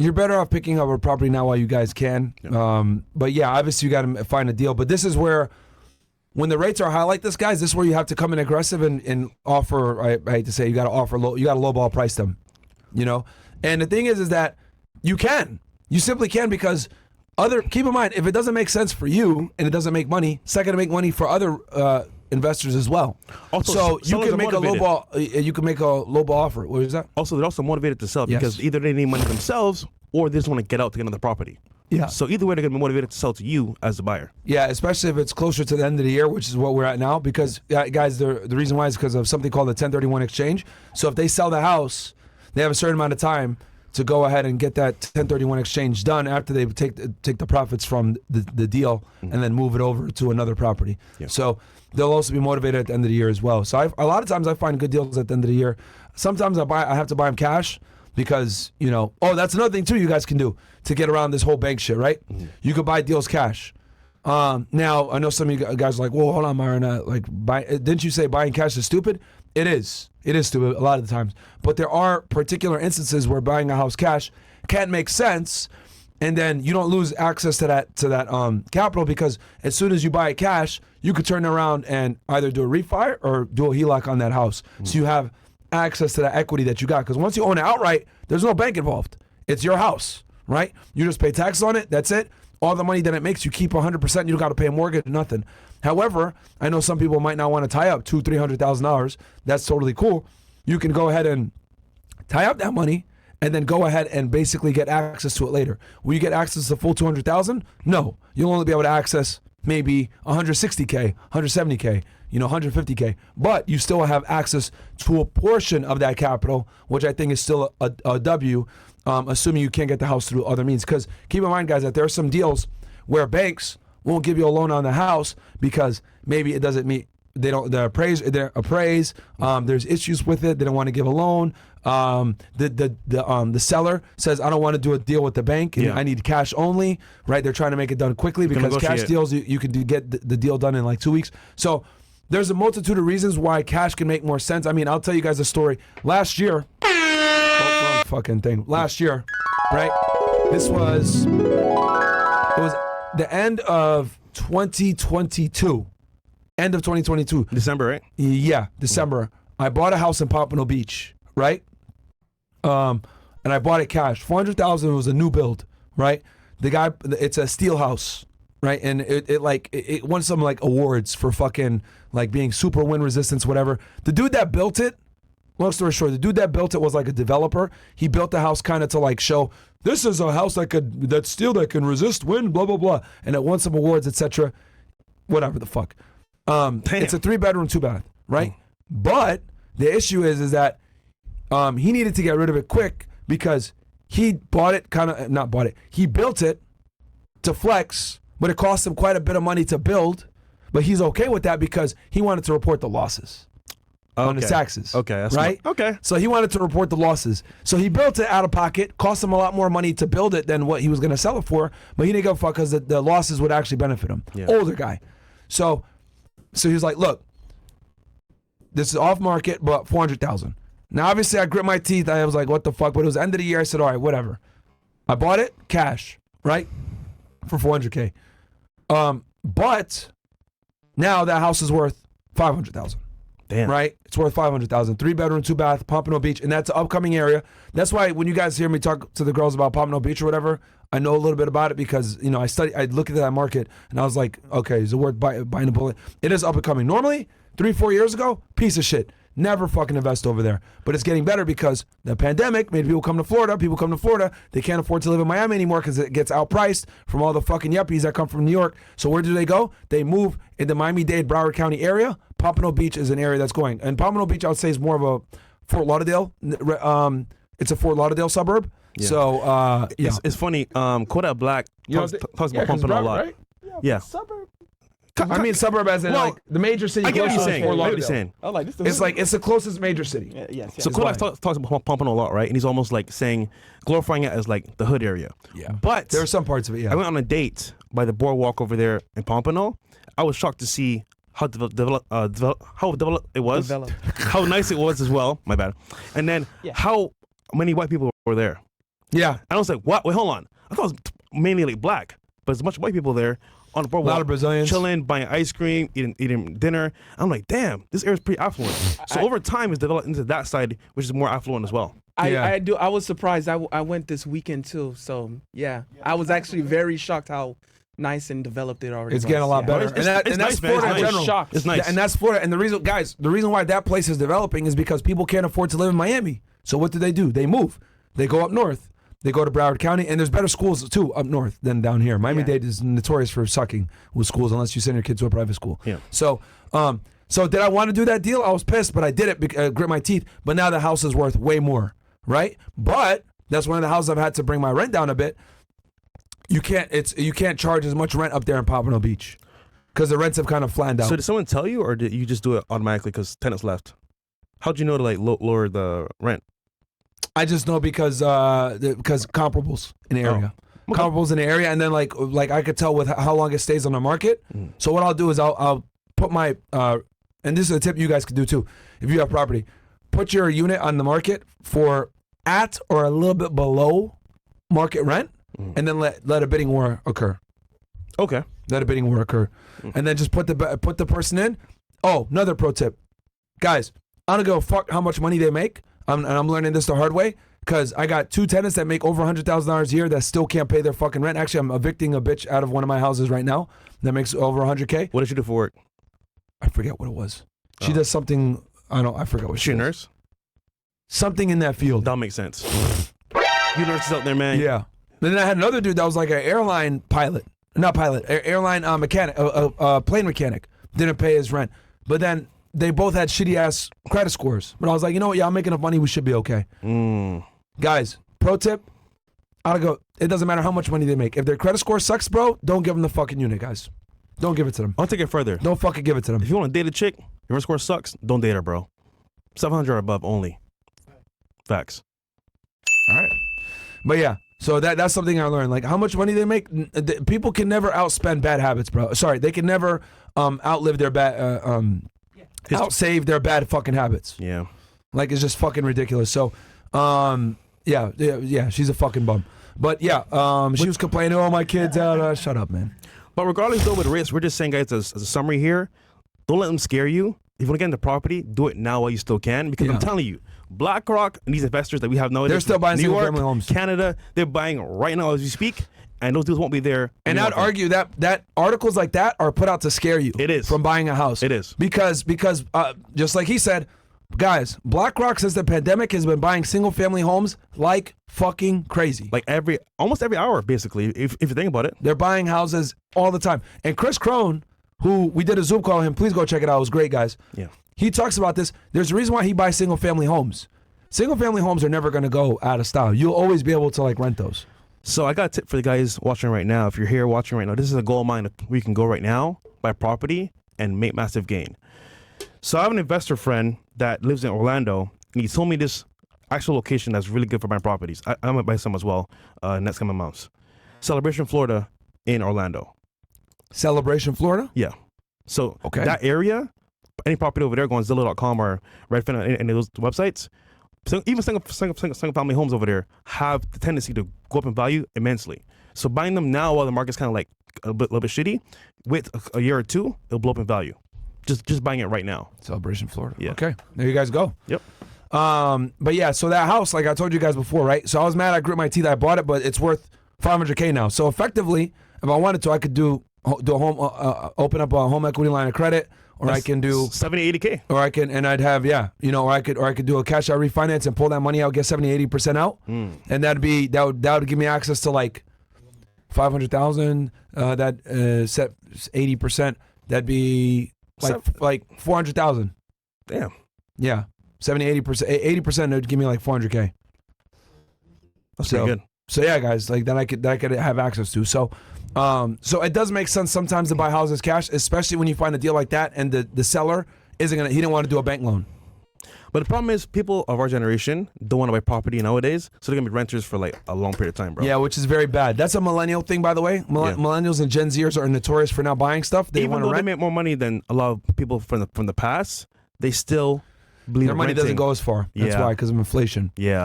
You're better off picking up a property now while you guys can. Yeah. But yeah, obviously you got to find a deal. But this is where, when the rates are high like this, guys, this is where you have to come in aggressive and offer. I hate to say, you got to offer low. You got to lowball price them, you know. And the thing is that you simply can, because keep in mind, if it doesn't make sense for you and it doesn't make money, it's not going to make money for other investors as well. Also, so you can make a lowball. You can make a lowball offer. What is that? Also, they're also motivated to sell because either they need money themselves or they just want to get out to get another property. Yeah. So either way, they're going to be motivated to sell to you as the buyer. Yeah, especially if it's closer to the end of the year, which is what we're at now. Because, guys, the reason why is because of something called the 1031 exchange. So if they sell the house, they have a certain amount of time to go ahead and get that 1031 exchange done after they take the profits from the deal and then move it over to another property. Yeah. So they'll also be motivated at the end of the year as well. So a lot of times I find good deals at the end of the year. Sometimes I have to buy them cash. Because, that's another thing, too, you guys can do to get around this whole bank shit, right? Mm-hmm. You could buy deals cash. Now, I know some of you guys are like, well, hold on, Myron. Didn't you say buying cash is stupid? It is. It is stupid a lot of the times. But there are particular instances where buying a house cash can make sense, and then you don't lose access to that capital, because as soon as you buy it cash, you could turn around and either do a refi or do a HELOC on that house. Mm-hmm. So you have access to that equity that you got, because once you own it outright, there's no bank involved. It's your house, right? You just pay taxes on it. That's it. All the money that it makes, you keep 100%. You don't got to pay a mortgage, nothing. However, I know some people might not want to tie up $200,000-$300,000. That's totally cool. You can go ahead and tie up that money and then go ahead and basically get access to it later. Will you get access to the full $200,000? No, you'll only be able to access maybe $160K, $170K. 150K, but you still have access to a portion of that capital, which I think is still a W, assuming you can't get the house through other means. Because keep in mind, guys, that there are some deals where banks won't give you a loan on the house because maybe it doesn't meet. They're appraised. There's issues with it. They don't want to give a loan. The seller says, I don't want to do a deal with the bank. And I need cash only. Right? They're trying to make it done quickly because cash deals you can get the deal done in like 2 weeks. So there's a multitude of reasons why cash can make more sense. I mean, I'll tell you guys a story. Last year, Last year, right? It was the end of 2022. End of 2022. December, right? Yeah, December. I bought a house in Pompano Beach, right? And I bought it cash. $400,000 was a new build, right? It's a steel house, right? And it won some like awards for fucking like being super wind resistance, whatever. The dude that built it, long story short, the dude that built it was like a developer. He built the house kind of to like show, this is a house that's steel that can resist wind, blah, blah, blah. And it won some awards, etc. Whatever the fuck. It's a 3-bedroom, 2-bath, right? But the issue is that he needed to get rid of it quick because he built it to flex, but it cost him quite a bit of money to build. But he's okay with that because he wanted to report the losses on his taxes. Okay, that's right? Okay. So he wanted to report the losses. So he built it out of pocket, cost him a lot more money to build it than what he was going to sell it for, but he didn't give a fuck because the losses would actually benefit him. Yeah. Older guy. So he was like, look, this is off market, but $400,000. Now, obviously, I grit my teeth. I was like, what the fuck? But it was the end of the year. I said, all right, whatever. I bought it cash, right? For $400K. But now that house is worth $500,000. Damn. Right? It's worth $500,000. 3-bedroom, 2-bath, Pompano Beach, and that's an upcoming area. That's why when you guys hear me talk to the girls about Pompano Beach or whatever, I know a little bit about it because I look at that market and I was like, okay, is it worth buying a bullet? It is up and coming. Normally, 3-4 years ago, piece of shit. Never fucking invest over there. But it's getting better because the pandemic made people come to Florida. People come to Florida. They can't afford to live in Miami anymore because it gets outpriced from all the fucking yuppies that come from New York. So where do they go? They move in the Miami-Dade, Broward County area. Pompano Beach is an area that's going. And Pompano Beach, I would say, is more of a Fort Lauderdale. It's a Fort Lauderdale suburb. Yeah. So, It's funny. Kodak Black talks about Pompano a lot. Right? Yeah. Suburb. I mean suburb as in like the major city. I get what you're saying. I get what you're saying. It's the closest major city. Yes. So Kodak talks about Pompano a lot, right? And he's almost like glorifying it as like the hood area. Yeah. But there are some parts of it, yeah. I went on a date by the boardwalk over there in Pompano. I was shocked to see how developed it was. How nice it was as well. My bad. And then how many white people were there. Yeah. And I was like, what? Wait, hold on. I thought it was mainly like black, but there's a bunch of white people there on the boardwalk. A lot of Brazilians. Chilling, buying ice cream, eating dinner. I'm like, damn, this area is pretty affluent. So over time, it's developed into that side, which is more affluent as well. I was surprised. I went this weekend too. So yeah, I was actually very shocked how nice and developed it already It's was. getting a lot better. It's And that's nice, man. Florida It's in nice. general. Shocked. It's nice. Yeah, and that's Florida. And the reason, guys, the reason why that place is developing is because people can't afford to live in Miami. So what do? They move. They go up north. They go to Broward County, and there's better schools too up north than down here. Miami-Dade is notorious for sucking with schools unless you send your kids to a private school. Yeah. So did I want to do that deal? I was pissed, but I did it. Grit my teeth. But now the house is worth way more, right? But that's one of the houses I've had to bring my rent down a bit. You can't charge as much rent up there in Pompano Beach because the rents have kind of flattened out. So did someone tell you, or did you just do it automatically because tenants left? How'd you know to like lower the rent? I just know because comparables in the area. Okay. Comparables in the area, and then like I could tell with how long it stays on the market. So what I'll do is I'll put my and this is a tip you guys could do too. If you have property, put your unit on the market for at or a little bit below market rent, and then let a bidding war occur. Okay. Let a bidding war occur, and then just put the person in. Oh, another pro tip, guys. I don't give a fuck how much money they make. And I'm learning this the hard way because I got 2 tenants that make over $100,000 a year that still can't pay their fucking rent. Actually, I'm evicting a bitch out of one of my houses right now that makes over $100K. What did you do for work? I forget what it was. She does something. I forget what Was she a does. nurse? Something in that field. That makes sense. You nurses out there, man. Yeah. And then I had another dude that was like an airline pilot, not pilot, airline mechanic, plane mechanic. Didn't pay his rent, but then they both had shitty ass credit scores. But I was like, you know what? Yeah, I'm making enough money. We should be okay. Guys, pro tip. It doesn't matter how much money they make. If their credit score sucks, bro, don't give them the fucking unit, guys. Don't give it to them. I'll take it further. Don't fucking give it to them. If you want to date a chick, your score sucks, don't date her, bro. 700 or above only. Facts. All right. But yeah, so that's something I learned. Like how much money they make, people can never outspend bad habits, bro. Sorry, they can never outlive their bad, outsave their bad fucking habits. Yeah. Like it's just fucking ridiculous. So, yeah, she's a fucking bum. But yeah, she was complaining, oh, my kid's out. Shut up, man. But regardless though with risks, we're just saying, guys, as a summary here, don't let them scare you. If you want to get into property, do it now while you still can. Because I'm telling you, BlackRock and these investors that we have nowadays, They're still buying New York, single-family homes. Canada, they're buying right now as we speak, and those deals won't be there. And I'd argue that articles like that are put out to scare you. It is. From buying a house. It is. Because just like he said, guys, BlackRock since the pandemic has been buying single family homes like fucking crazy. Like almost every hour, basically, if you think about it. They're buying houses all the time. And Chris Crone, who we did a Zoom call with him, please go check it out. It was great, guys. Yeah. He talks about this. There's a reason why he buys single family homes. Single family homes are never going to go out of style. You'll always be able to like rent those. So I got a tip for the guys watching right now. If you're here watching right now, this is a goal of mine where you can go right now, buy property, and make massive gain. So I have an investor friend that lives in Orlando, and he told me this actual location that's really good for buying properties. I'm going to buy some as well next coming months. Celebration, Florida in Orlando. Celebration, Florida? Yeah. So Okay. that area, any property over there, go on Zillow.com or Redfin, any of those websites, so even single family homes over there have the tendency to go up in value immensely. So buying them now while the market's kind of like a little bit shitty, with a year or two, it'll blow up in value. Just buying it right now. Celebration, Florida. Yeah. Okay. There you guys go. Yep. But yeah, so that house, like I told you guys before, right? So I was mad I grit my teeth. I bought it, but it's worth $500K now. So effectively, if I wanted to, I could do a home, open up a home equity line of credit, or I can do 70, 80K. or I can, and I'd have, or I could do a cash out refinance and pull that money out, get 70, 80% out, and that would give me access to like 500,000. That set 80%. That'd be like 400,000. Damn. Yeah, 70, 80%. 80% would give me like 400K. That's pretty good. So yeah, guys, like that I could have access to. So it does make sense sometimes to buy houses cash, especially when you find a deal like that and the seller he didn't want to do a bank loan. But the problem is people of our generation don't want to buy property nowadays, so they're going to be renters for like a long period of time, bro. Yeah, which is very bad. That's a millennial thing, by the way. Millennials and Gen Zers are notorious for now buying stuff. They Even want though to they rent. make more money than a lot of people from the past, they still believe Their money renting. doesn't go as far. That's Yeah. why, because of inflation. Yeah.